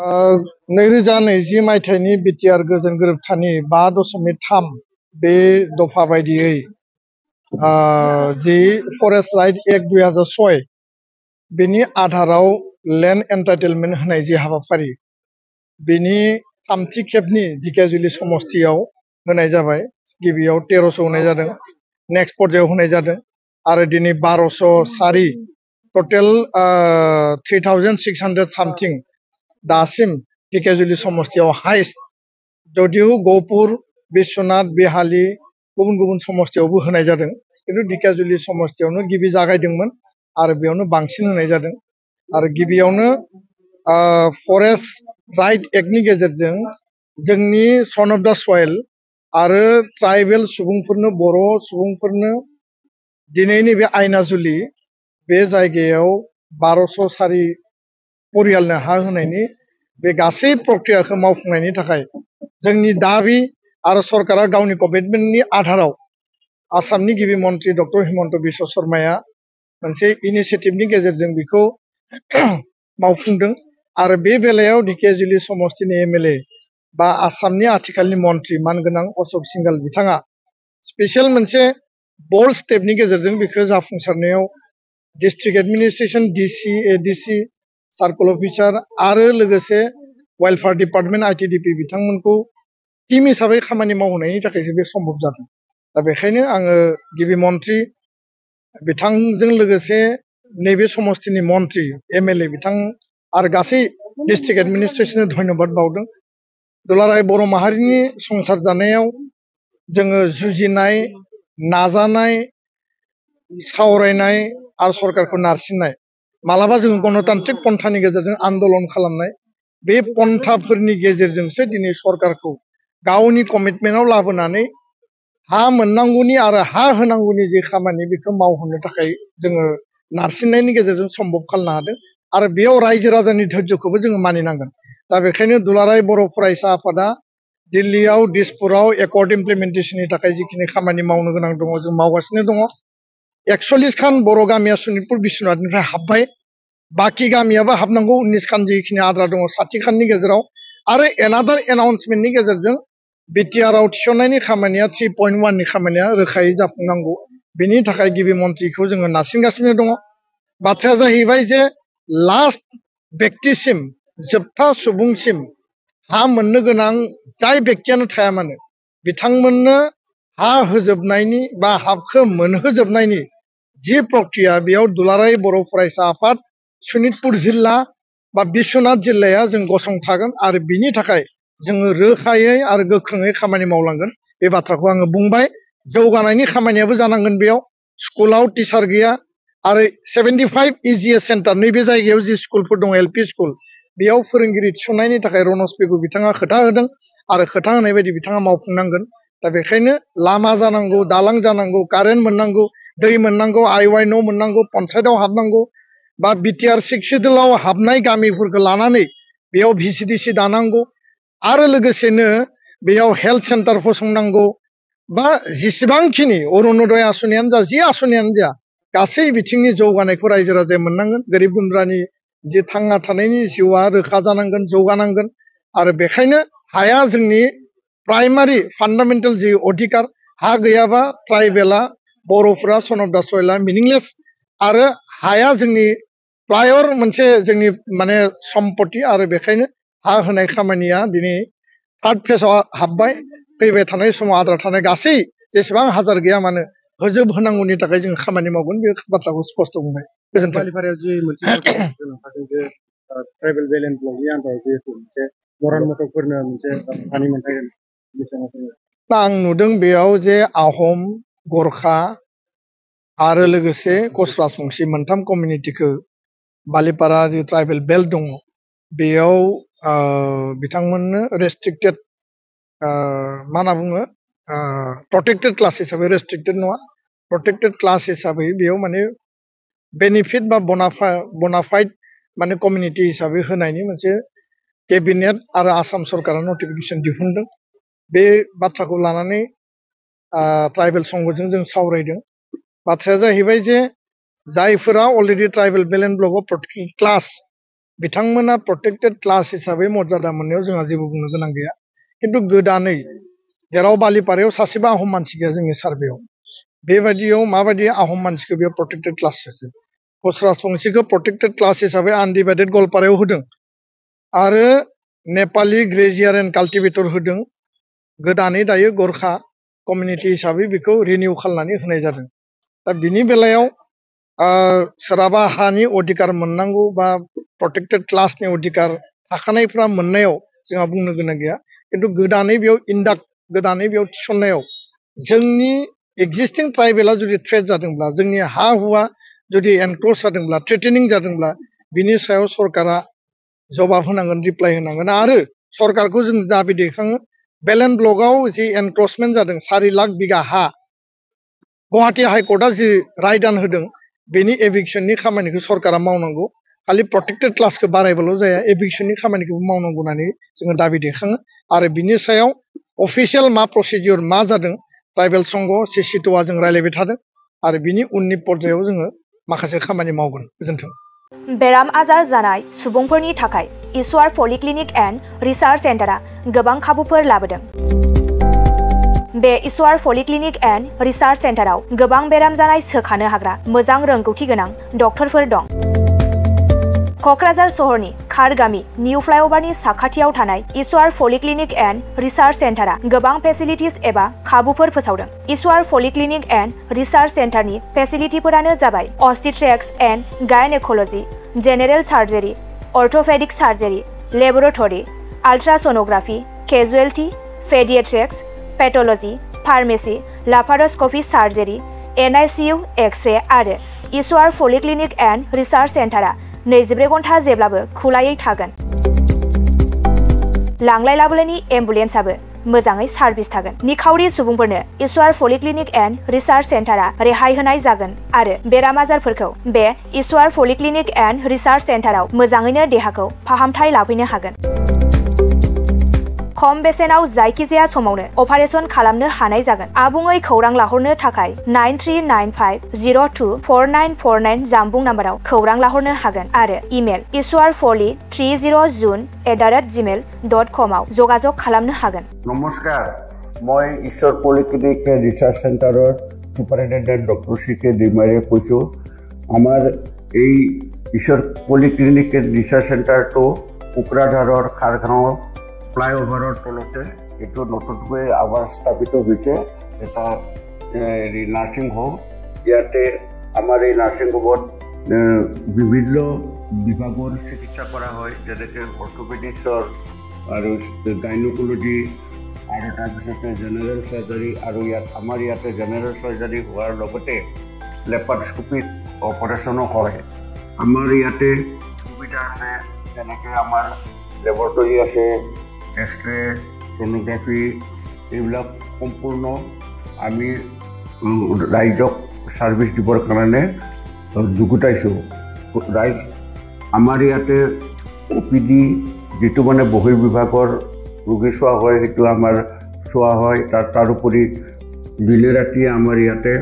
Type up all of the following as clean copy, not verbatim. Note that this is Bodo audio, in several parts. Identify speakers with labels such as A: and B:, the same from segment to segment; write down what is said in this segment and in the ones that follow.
A: 2020 मायथाइनि बिटिआर गोजोन गोरोबथानि 5.3 बे दफा बायदियै जि फरेस्ट राइट एक्ट 2006 बेनि आधाराव लेन्ड एन्टाइटेलमेन्ट होनाय जि हाबाफारि बेनि थामथि खेबनि ढेकियाजुलि समस्तियाव होनाय जाबाय। गिबियाव 1300 होनाय जादों, नेक्स्ट पर्यायाव होनाय जादों आरो दिनै 1204 टटेल 3600 सामथिं दासिम ढेकियाजुलि समस्तियाव हाइस्ट, जदिव गहपुर, बिश्वनाथ, बेहाली गुबुन गुबुन समस्तियावबो होनाय जादों, खिन्थु ढेकियाजुलि समस्तियावनो गिबि जागायदोंमोन आरो बेयावनो बांसिन होनाय जादों। आरो गिबियावनो फरेस्ट राइट एक्टनि गेजेरजों जोंनि सन अफ दा सयल आरो ट्राइबेल सुबुंफोरनो, बर' सुबुंफोरनो दिनैनि बे आयनाजुलि बे जायगायाव 1204 परियालनो हा होनायनि बे गासै प्रक्रियाखौ मावफुंनायनि थाखाय जोंनि दाबि आरो सरकारा गावनि कमिटमेन्टनि आधाराव आसामनि गिबि मन्त्रि डक्टर हिमन्त बिश्व शर्माया मोनसे इनिशिएटिभनि गेजेरजों बेखौ मावफुंदों। आरो बे बेलायाव ढेकियाजुलि समस्तिनि एमएलए बा आसामनि आथिखालनि मन्त्रि मानगोनां अशोक सिंघाल बिथाङा स्पेसियेल मोनसे बोल्ड स्टेपनि गेजेरजों बेखौ जाफुंसारनायाव district administration, DC, ADC, circle officer आरो लोगोसे वेलफेयार डिपार्टमेन्ट आइटिडिपि बिथांमोनखौ टीम हिसाबै खामानि मावहोनायनि थाखायसो बे सम्भब जादों। दा बेखायनो आङो गिबि मन्त्रि बिथांजों लोगोसे नैबे समस्तिनि मन्त्रि एमएलए बिथां आरो गासै डिस्ट्रिक्ट एडमिनिस्ट्रेशननो धन्यबाद बावदों। दुलाराय बर' माहारिनि संसार जानायाव जोङो जुजिनाय, नाजानाय, सावरायनाय आरो सरकारखौ नारसिननाय, मालाबा जों गणतान्त्रिक पन्थानि गेजेरजों आन्दलन खालामनाय, बे पन्थाफोरनि गेजेरजोंसो दिनै सरकारखौ गावनि कमिटमेन्टआव लाबोनानै हा मोननांगौनि आरो हा होनांगौनि जे खामानि बेखौ मावहोनो थाखाय जोङो नारसिननायनि गेजेरजों सम्भब खालामनो हादों। आरो बेयाव रायजो राजानि धैर्यखौबो जोङो मानिनांगोन। दा बेखायनो दुलाराय बर' फरायसा आफादा दिल्लीयाव, दिसपुराव एकर्ड इमप्लिमेन्टेसननि थाखाय जिखिनि खामानि मावनो गोनां दङ जों मावगासिनो दङ। 41 खान बर' गामिया सनितपुर बिश्वनाथनिफ्राय हाबबाय, बाखि गामियाबो हाबनांगौ 19 खान जिखिनि आद्रा दङ 60 खाननि गेजेराव। आरो एनादार एनाउन्समेन्टनि गेजेरजों बिटिआरआव थिसननायनि खामानिया 3.1 नि खामानिया रोखायै जाफुंनांगौ। बेनि थाखाय गिबि मन्थ्रिखौ जोङो नारसिनगासिनो दङ। बाथ्राया जाहैबाय जे लास्ट व्यक्तिसिम, जोबथा सुबुंसिम हा मोननो गोनां जाय व्यक्तियानो थाया मानो बिथांमोननो हा होजोबनायनि बा हाखौ मोनहोजोबनायनि जि प्रक्रिया, बेयाव दुलाराय बर' फरायसा आफाद सनितपुर जिल्ला बा बिश्वनाथ जिल्लाया जों गसंथागोन आरो बिनि थाखाय जोङो रोखायै आरो गोख्रोङै खामानि मावलांगोन। बे बाथ्राखौ आङो बुंबाय। जौगानायनि खामानियाबो जानांगोन। बेयाव स्कुलाव टिचार गैया आरो 75 इजिएस सेन्टार, नैबे जायगायाव जि स्कुलफोर दङ एलपि स्कुल, बेयाव फोरोंगिरि थिसननायनि थाखाय रनज पेगु बिथाङा खोथा होदों आरो खोथा होनाय बायदि बिथाङा मावफुंनांगोन। दा बेखायनो लामा जानांगौ, दालां जानांगौ, कारेन्ट मोननांगौ, दै मोननांगौ, आइवाइ न' मोननांगौ, पन्सायतआव हाबनांगौ बा बिटिआर 6 सिडुलाव हाबनाय गामिफोरखौ लानानै बेयाव भिसिडिसि दानांगौ आरो लोगोसेनो बेयाव हेल्थ सेन्टार फसंनांगौ बा जेसेबांखिनि अरुणोदय आसनियानो जा, जि आसनियानो जा, गासै बिथिंनि जौगानायखौ रायजो राजाया मोननांगोन। गोरिब गुन्द्रानि जि थांना थानायनि जिउआ रोखा जानांगोन, जौगानांगोन। आरो बेखायनो हाया जोंनि प्राइमारि फान्डामेन्टेल जि अधिकार, हा गैयाबा ट्राइबेला, बर'फोरा, सन अफ दा सयला मिनिंलेस। आरो हाया जोंनि प्रायर मोनसे जोंनि माने सम्पति। आरो बेखायनो हा होनाय खामानिया दिनै 3rd फेजआव हाबबाय। फैबाय थानाय समाव आद्रा थानाय गासै जेसेबां हाजार गैया मानो होजोब होनांगौनि थाखाय जों खामानि मावगोन, बे बाथ्राखौ स्पष्ट बुंबाय। गोजोन्थों।
B: ट्राइबेल बेलेन्स ब्लकनि आन्दाराव जिहेतु मोनसे मरान मथकफोरनो मोनसे हानि मोनथाय होनो।
A: दा आं नुदों बेयाव जे आहम, गरखा आरो लोगोसे कच राजबंसि मोनथाम कमिउनिटिखौ बालिपारा जि ट्राइबेल बेल्ट दङ बेयाव बिथांमोननो रेस्ट्रिक्टेड मा होनना बुङो, प्रटेक्टेड क्लास हिसाबै, रेस्ट्रिक्टेड नङा, प्रटेक्टेड क्लास हिसाबै बेयाव माने बेनिफिट बा बनाफाइड माने कमिउनिटि हिसाबै होनायनि मोनसे केबिनेट आरो आसाम सरकारा नटिफिकेसन दिहुनदों। बे बाथ्राखौ लानानै ट्राइबेल संघजों जों सावरायदों। बाथ्राया जाहैबाय जे जायफोरा अलरेडि ट्राइबेल बेलेन्स ब्लकआव प्रटेक्टेड क्लास बिथांमोना प्रोटेक्टेड क्लास हिसाबै मर्यादा मोननायाव जोंहा जेबो बुंनो गोनां गैया खिन्थु गोदानै जेराव बालिपारायाव सासेबो आहम मानसि गैया जोंनि सार्भेयाव बेबायदियाव माबायदि आहम मानसिखौ बेयाव प्रोटेक्टेड क्लास होखो सरासनस्राखौ प्रोटेक्टेड क्लास हिसाबै आनडिभाइडेड गवालपारायाव होदों आरो नेपाली ग्रेजियार एन्ड काल्टिभेटर होदों गोदानै दायो गोरखा कमिउनिटि हिसाबै बेखौ रिनिउ खालामनानै होनाय जादों दा बिनि बेलायाव सोरहाबा हानि अधिकार मोननांगौ बा प्रोटेक्टेड क्लासनि अधिकार थाखानायफ्रा मोननायाव जोंहा बुंनो गोनां गैया खिन्थु गोदानै बेयाव इन्डाक्ट गोदानै बेयाव थिसननायाव जोंनि एक्जिस्टिं ट्राइबेला जुदि थ्रेट जादोंब्ला जोंनि हा हुआ जुदि एनक्रोच जादोंब्ला थ्रेटेनिं जादोंब्ला बिनि सायाव सरकारा जवाब होनांगोन रिप्लाइ होनांगोन आरो सरकारखौ जों दाबि दैखाङो बेलेन ब्लकआव जि एनक्रोचमेन्ट जादों 4 लाख बिगा हा गुवाहाटी हाइकर्टआ जि रायदान होदों बेनि एभिक्शननि खामानिखौ सरकारा मावनांगौ खालि प्रोटेक्टेड क्लासखौ बारायबाल' जाया एभिक्शननि खामानिखौबो मावनांगौ होननानै जोङो दाबि दैखाङो आरो बिनि सायाव अफिसियेल मा प्रसिडियर मा जादों ट्राइबेल संघ सिसिट'आ जों रायलायबाय थादों आरो बिनि उननि पर्यायाव जोङो माखासे खामानि मावगोन गोजोन्थों
C: बेराम आजार जानाय सुबुंफोरनि थाखाय ईश्वर पलिक्लिनिक एन्ड रिसार्च सेन्टारा गोबां खाबुफोर लाबोदों बे ईश्वर पलिक्लिनिक एन्ड रिसार्च सेन्टाराव गोबां बेराम जानाय सोखानो हाग्रा मोजां रोंगौथि गोनां डक्टरफोर दं क'क्राझार सहरनि खारगामि निउ फ्लाइअभारनि साखाथियाव थानाय ईश्वर पलिक्लिनिक एन्ड रिसार्च सेन्टारा गोबां फेसिलिटिज एबा खाबुफोर फोसावदों ईश्वर पलिक्लिनिक एन्ड रिसार्च सेन्टारनि फेसिलिटिफोरानो जाबाय obstetrics and gynaecology general surgery orthopaedic surgery laboratory ultrasonography casualty paediatrics pathology pharmacy laparoscopy surgery NICU X-ray आरो ईश्वर पलिक्लिनिक एन्ड रिसार्च सेन्टारा 24 घन्टा जेब्लाबो खुलायै थागोन लांलाय लाबोलायनि एम्बुलेन्सआबो मोजाङै सार्भिस थागोन निखावरि सुबुंफोरनो ईश्वर पलिक्लिनिक एन्ड रिसार्च सेन्टारा रेहाय होनाय जागोन आरो बेराम आजारफोरखौ बे ईश्वर पलिक्लिनिक एन्ड रिसार्च सेन्टाराव मोजाङैनो देहाखौ फाहामथाय लाफैनो हागोन खम बेसेनाव जायखिजाया समावनो अपारेशन खालामनो हानाय जागोन आबुङै खौरां लाहरनो थाखाय 9395024949 जानबुं नाम्बाराव खौरां लाहरनो हागोन आरो इमेल ishwarpoli30jun@gmail.com आव जगाजग खालामनो हागोन
D: नमस्कार মই ঈশ্বৰ পলিক্লিনিক ৰিচাৰ্চ চেণ্টাৰৰ সুপাৰিনটেণ্ডেণ্ট ডক্টৰ CK ডিমাৰীয়ে কৈছোঁ আমাৰ এই ঈশ্বৰ পলিক্লিনিক ৰিচাৰ্চ চেণ্টাৰটো কোকৰাঝাৰৰ খাৰগাঁৱৰ ফ্লাইঅভাৰৰ তলতে এইটো নতুনকৈ আবাৰ স্থাপিত হৈছে এটা নাৰ্ছিং হোম ইয়াতে আমাৰ এই নাৰ্ছিং হোমত বিভিন্ন বিভাগৰ চিকিৎসা কৰা হয় যেনেকৈ অৰ্থ'পেডিক্সৰ আৰু গাইনক'লজি আৰু তাৰপিছতে জেনেৰেল চাৰ্জাৰী আৰু আমাৰ ইয়াতে জেনেৰেল চাৰ্জাৰী হোৱাৰ লগতে লেপাৰস্কোপিক অপাৰেশ্যনো হয় আমাৰ ইয়াতে সুবিধা আছে যেনেকৈ আমাৰ লেবৰেটৰী আছে এক্স-ৰে ছ'ন'গ্ৰাফি এইবিলাক সম্পূৰ্ণ আমি ৰাইজক ছাৰ্ভিচ দিবৰ কাৰণে যুগুতাইছোঁ ৰাইজ আমাৰ ইয়াতে OPD যিটো মানে বহিৰ্বিভাগৰ ৰোগী চোৱা হয় সেইটো আমাৰ চোৱা হয় তাৰোপৰি দিনে ৰাতিয়ে আমাৰ ইয়াতে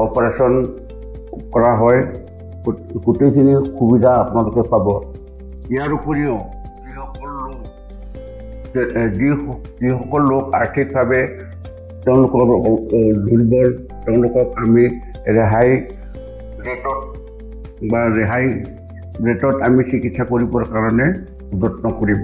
D: অপাৰেশ্যন কৰা হয় গোটেইখিনি সুবিধা আপোনালোকে পাব ইয়াৰ উপৰিও যিসকল লোক আৰ্থিকভাৱে তেওঁলোকৰ দুৰ্বল তেওঁলোকক আমি ৰেহাই ৰেটত আমি চিকিৎসা কৰিবৰ কাৰণে যত্ন কৰিম